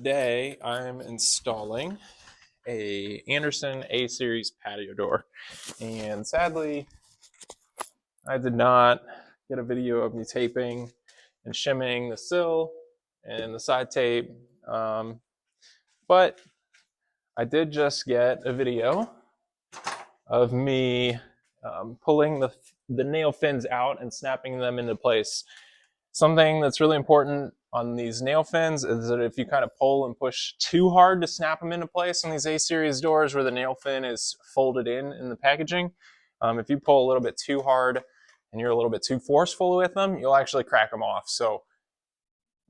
today I'm installing a Andersen A-series patio door, and sadly I did not get a video of me taping and shimming the sill and the side tape, but I did just get a video of me pulling the nail fins out and snapping them into place. Something that's really important on these nail fins is that if you kind of pull and push too hard to snap them into place on these A-series doors where the nail fin is folded in the packaging, if you pull a little bit too hard and you're a little bit too forceful with them, you'll actually crack them off. So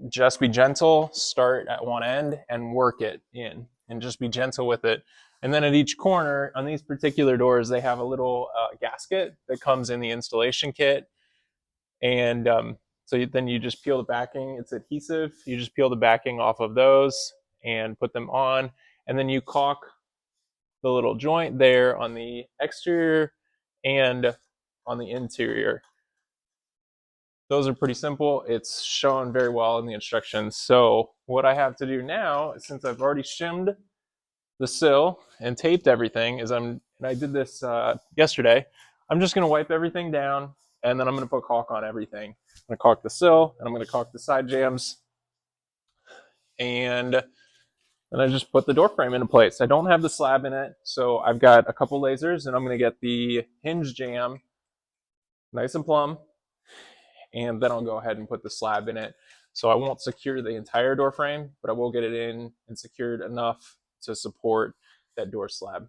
just be gentle, start at one end and work it in, and just be gentle with it. And then at each corner on these particular doors, they have a little gasket that comes in the installation kit. And so then you just peel the backing. It's adhesive. You just peel the backing off of those and put them on. And then you caulk the little joint there on the exterior and on the interior. Those are pretty simple. It's shown very well in the instructions. So what I have to do now, since I've already shimmed the sill and taped everything, is I did this yesterday. I'm just gonna wipe everything down, and then I'm gonna put caulk on everything. I'm gonna caulk the sill, and I'm gonna caulk the side jambs, and then I just put the door frame into place. I don't have the slab in it, so I've got a couple lasers, and I'm gonna get the Hinge Jamb nice and plumb, and then I'll go ahead and put the slab in it. So I won't secure the entire door frame, but I will get it in and secured enough to support that door slab.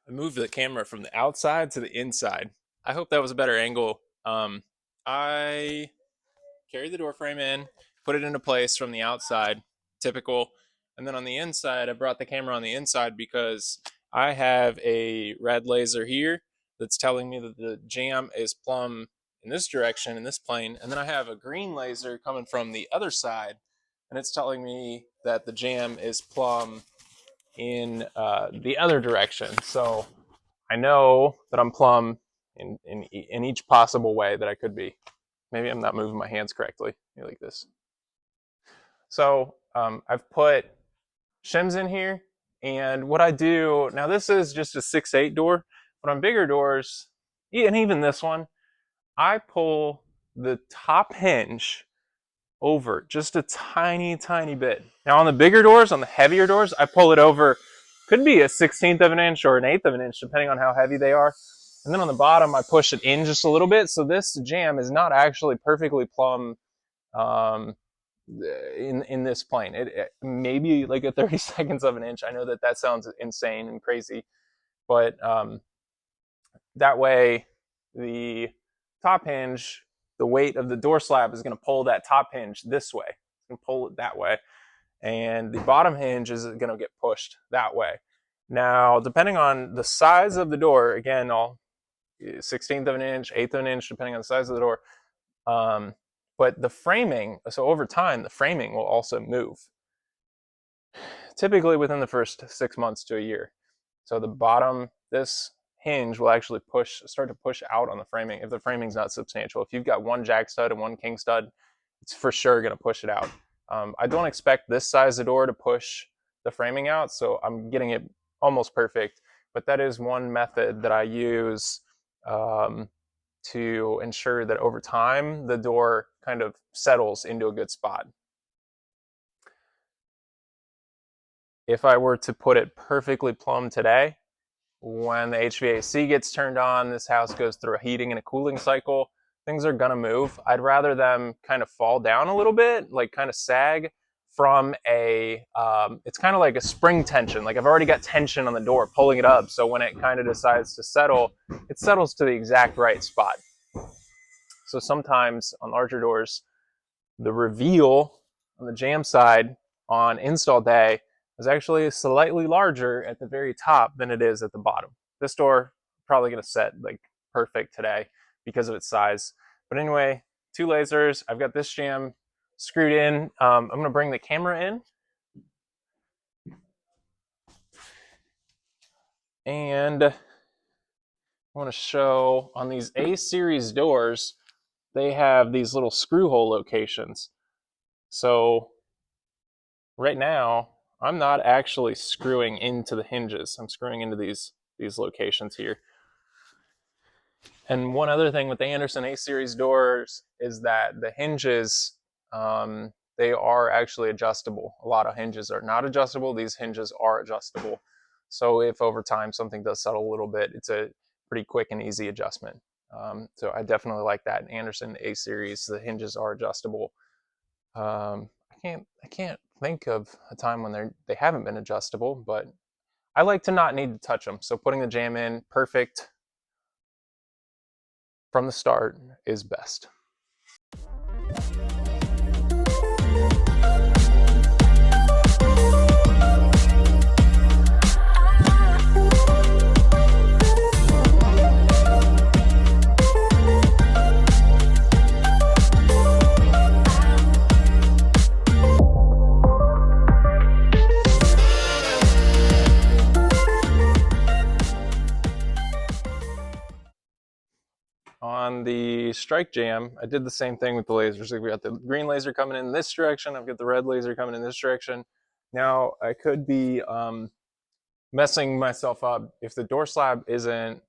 I moved the camera from the outside to the inside. I hope that was a better angle. I carried the door frame in, put it into place from the outside, typical. And then on the inside, I brought the camera on the inside because I have a red laser here that's telling me that the jamb is plumb in this direction, in this plane. And then I have a green laser coming from the other side, and it's telling me that the jamb is plumb in the other direction. So I know that I'm plumb in each possible way that I could be. Maybe I'm not moving my hands correctly. Maybe like this. So I've put shims in here, and what I do now, this is just a 6/8 door, but on bigger doors, and even this one, I pull the top hinge over just a tiny bit. Now on the bigger doors, on the heavier doors, I pull it over, could be a 1/16 of an inch or an 1/8 of an inch, depending on how heavy they are. And then on the bottom, I push it in just a little bit. So this jamb is not actually perfectly plumb in this plane. It maybe like a 30 seconds of an inch. I know that sounds insane and crazy, but that way the top hinge, the weight of the door slab is going to pull that top hinge this way. It's going to pull it that way. And the bottom hinge is going to get pushed that way. Now, depending on the size of the door, again, I'll 1/16 of an inch, 1/8 of an inch, depending on the size of the door. But the framing, so over time, the framing will also move. Typically within the first 6 months to a year. So the bottom, this hinge will actually start to push out on the framing if the framing's not substantial. If you've got one jack stud and one king stud, it's for sure going to push it out. I don't expect this size of door to push the framing out, so I'm getting it almost perfect. But that is one method that I use to ensure that over time the door kind of settles into a good spot. If I were to put it perfectly plumb today, when the HVAC gets turned on, this house goes through a heating and a cooling cycle, things are gonna move. I'd rather them kind of fall down a little bit, like kind of sag from it's kind of like a spring tension. Like I've already got tension on the door pulling it up. So when it kind of decides to settle, it settles to the exact right spot. So sometimes on larger doors, the reveal on the jamb side on install day is actually slightly larger at the very top than it is at the bottom. This door probably going to set like perfect today because of its size. But anyway, 2 lasers. I've got this jamb screwed in. I'm going to bring the camera in. And I want to show on these A-series doors, they have these little screw hole locations. So right now, I'm not actually screwing into the hinges. I'm screwing into these locations here. And one other thing with the Andersen A-series doors is that the hinges, they are actually adjustable. A lot of hinges are not adjustable. These hinges are adjustable. So if over time something does settle a little bit, it's a pretty quick and easy adjustment. So I definitely like that. In Andersen A-series, the hinges are adjustable. I can't think of a time when they haven't been adjustable, but I like to not need to touch them. So putting the jamb in perfect from the start is best. On the strike jamb, I did the same thing with the lasers. Like we got the green laser coming in this direction. I've got the red laser coming in this direction. Now I could be messing myself up if the door slab isn't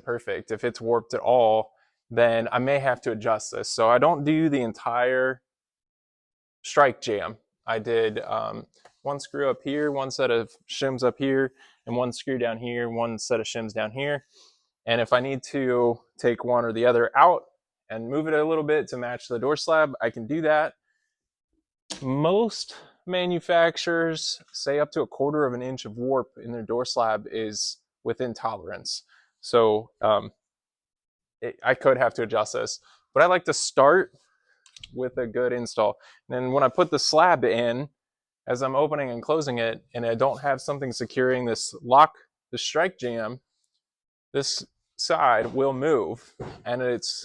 perfect. If it's warped at all, then I may have to adjust this. So I don't do the entire strike jamb. I did one screw up here, one set of shims up here, and one screw down here, one set of shims down here. And if I need to take one or the other out and move it a little bit to match the door slab, I can do that. Most manufacturers say up to 1/4 of an inch of warp in their door slab is within tolerance. So I could have to adjust this, but I like to start with a good install. And then when I put the slab in, as I'm opening and closing it, and I don't have something securing this lock, the strike jamb, this side will move, and it's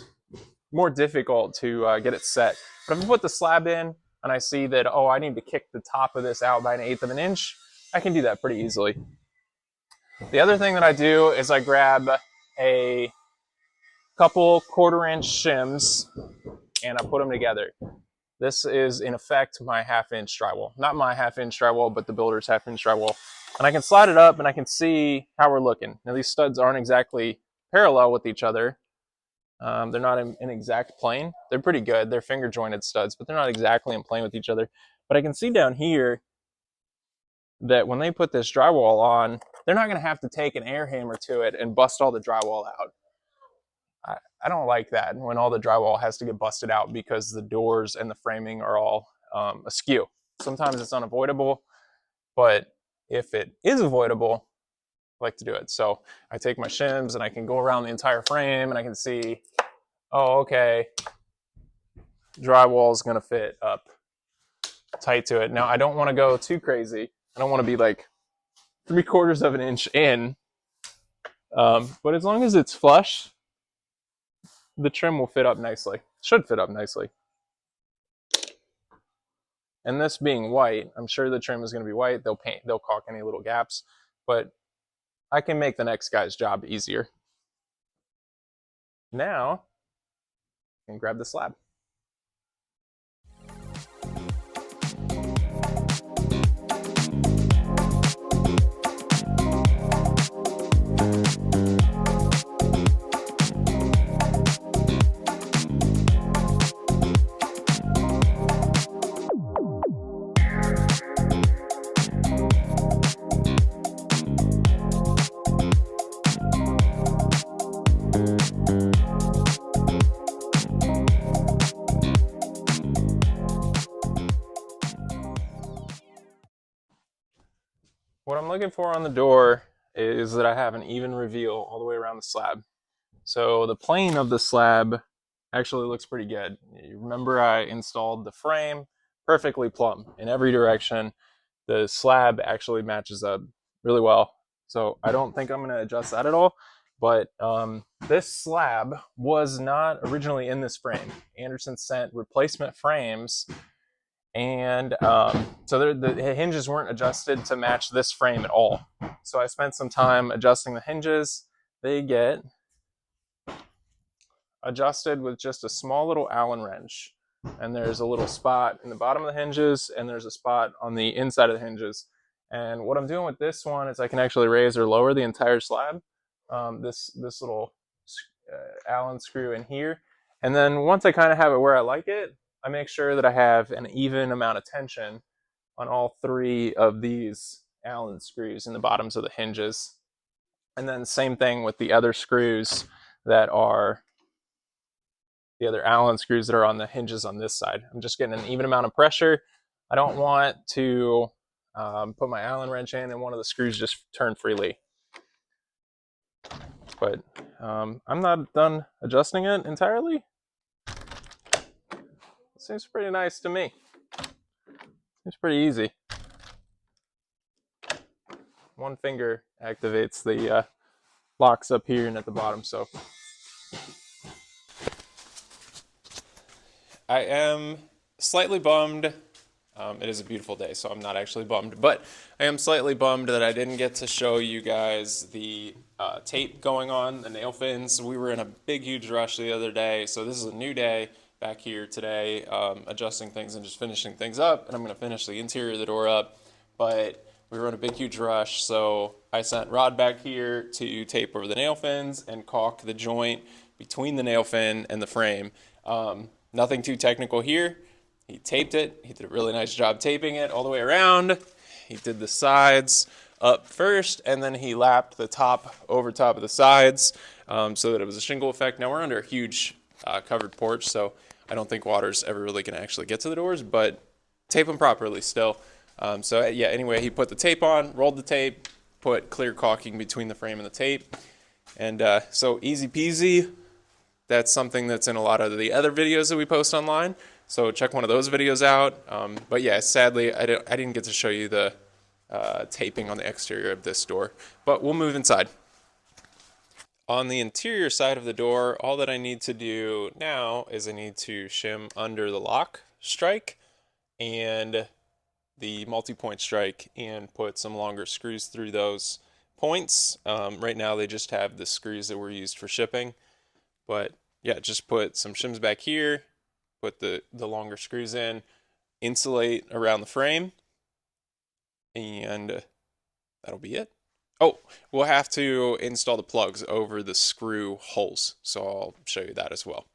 more difficult to get it set. But if I put the slab in, and I see that, oh, I need to kick the top of this out by 1/8 of an inch, I can do that pretty easily. The other thing that I do is I grab a couple 1/4 inch shims and I put them together. This is in effect my 1/2 inch drywall. Not my 1/2 inch drywall, but the builder's 1/2 inch drywall. And I can slide it up and I can see how we're looking. Now these studs aren't exactly parallel with each other. They're not in an exact plane. They're pretty good. They're finger jointed studs, but they're not exactly in plane with each other. But I can see down here that when they put this drywall on, they're not going to have to take an air hammer to it and bust all the drywall out. I don't like that when all the drywall has to get busted out because the doors and the framing are all askew. Sometimes it's unavoidable, but if it is avoidable, I like to do it. So I take my shims and I can go around the entire frame and I can see, oh, okay, drywall is going to fit up tight to it. Now I don't want to go too crazy. I don't want to be like 3/4 of an inch in, but as long as it's flush, the trim will fit up nicely. Should fit up nicely. And this being white, I'm sure the trim is going to be white. They'll caulk any little gaps, but I can make the next guy's job easier. Now, I can grab the slab. What I'm looking for on the door is that I have an even reveal all the way around the slab. So the plane of the slab actually looks pretty good. You remember I installed the frame perfectly plumb in every direction. The slab actually matches up really well. So I don't think I'm going to adjust that at all. But this slab was not originally in this frame. Andersen sent replacement frames, and so the hinges weren't adjusted to match this frame at all. So I spent some time adjusting the hinges. They get adjusted with just a small little Allen wrench, and there's a little spot in the bottom of the hinges, and there's a spot on the inside of the hinges. And what I'm doing with this one is I can actually raise or lower the entire slab. This little Allen screw in here, and then once I kind of have it where I like it, I make sure that I have an even amount of tension on all three of these Allen screws in the bottoms of the hinges. And then same thing with the other screws that are the other Allen screws that are on the hinges on this side. I'm just getting an even amount of pressure. I don't want to put my Allen wrench in and one of the screws just turn freely. But I'm not done adjusting it entirely. Seems pretty nice to me. Seems pretty easy. One finger activates the locks up here and at the bottom, so. I am slightly bummed. It is a beautiful day, so I'm not actually bummed, but I am slightly bummed that I didn't get to show you guys the tape going on, the nail fins. We were in a big, huge rush the other day, so this is a new day back here today, adjusting things and just finishing things up, and I'm going to finish the interior of the door up, but we were in a big, huge rush, so I sent Rod back here to tape over the nail fins and caulk the joint between the nail fin and the frame. Nothing too technical here. He taped it. He did a really nice job taping it all the way around. He did the sides up first, and then he lapped the top over top of the sides so that it was a shingle effect. Now we're under a huge covered porch, so I don't think water's ever really going to actually get to the doors, but tape them properly still. So yeah, anyway, he put the tape on, rolled the tape, put clear caulking between the frame and the tape, and so easy peasy. That's something that's in a lot of the other videos that we post online, so check one of those videos out. But yeah, sadly, I didn't get to show you the taping on the exterior of this door, but we'll move inside. On the interior side of the door, all that I need to do now is I need to shim under the lock strike and the multi-point strike and put some longer screws through those points. Right now they just have the screws that were used for shipping, but yeah, just put some shims back here, put the longer screws in, insulate around the frame, and that'll be it. Oh, we'll have to install the plugs over the screw holes, so I'll show you that as well.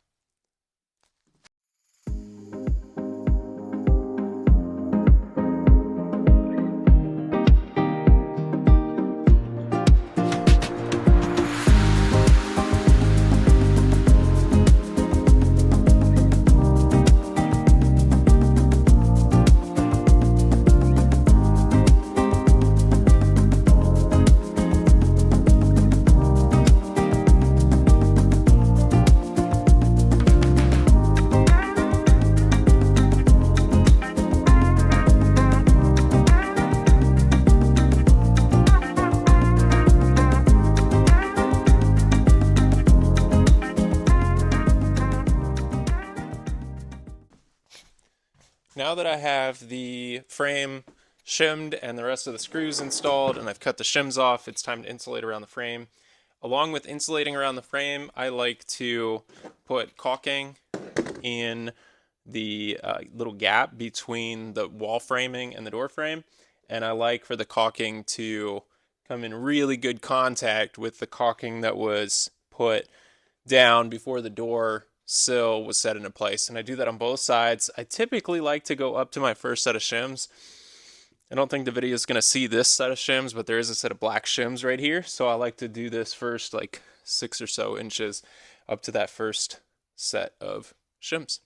Now that I have the frame shimmed and the rest of the screws installed, and I've cut the shims off. It's time to insulate around the frame. Along with insulating around the frame, I like to put caulking in the little gap between the wall framing and the door frame, and I like for the caulking to come in really good contact with the caulking that was put down before the door sill was set into place. And I do that on both sides. I typically like to go up to my first set of shims. I don't think the video is going to see this set of shims, but there is a set of black shims right here. So I like to do this first like 6 or so inches up to that first set of shims.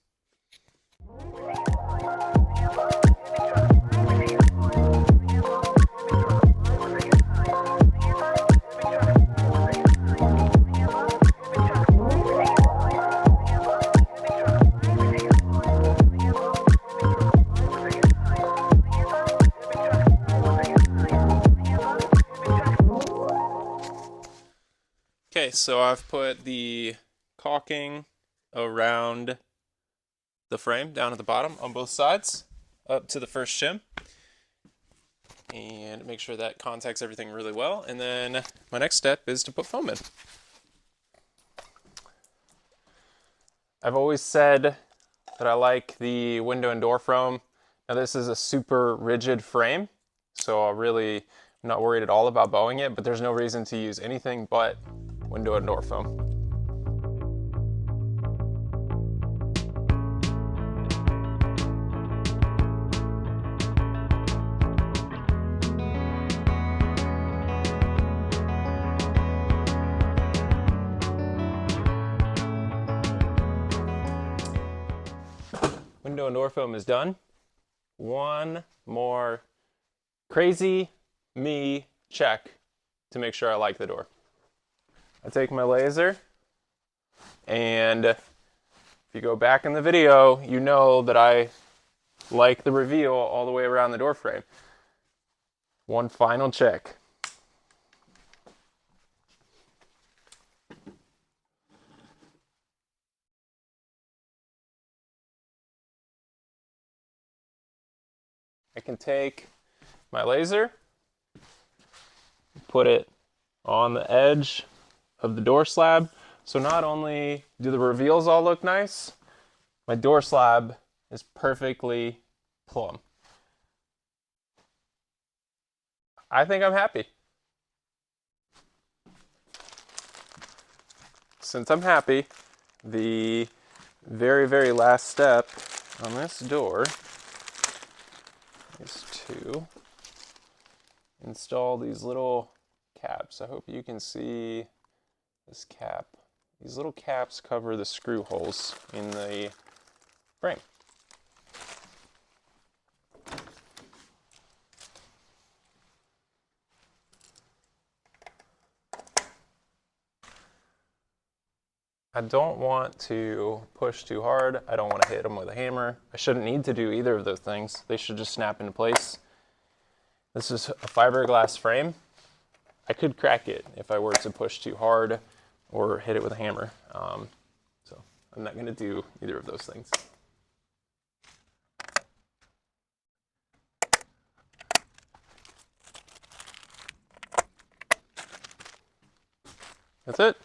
Okay, so I've put the caulking around the frame down at the bottom on both sides up to the first shim, and make sure that contacts everything really well. And then my next step is to put foam in. I've always said that I like the window and door foam. Now this is a super rigid frame, so I'm not worried at all about bowing it, but there's no reason to use anything but window and door foam. Window and door foam is done. One more crazy me check to make sure I like the door. I take my laser, and if you go back in the video, you know that I like the reveal all the way around the door frame. One final check. I can take my laser, put it on the edge of the door slab. So not only do the reveals all look nice, my door slab is perfectly plumb. I think I'm happy. Since I'm happy, the very, very last step on this door is to install these little caps. I hope you can see this cap. These little caps cover the screw holes in the frame. I don't want to push too hard. I don't want to hit them with a hammer. I shouldn't need to do either of those things. They should just snap into place. This is a fiberglass frame. I could crack it if I were to push too hard or hit it with a hammer. So I'm not going to do either of those things. That's it.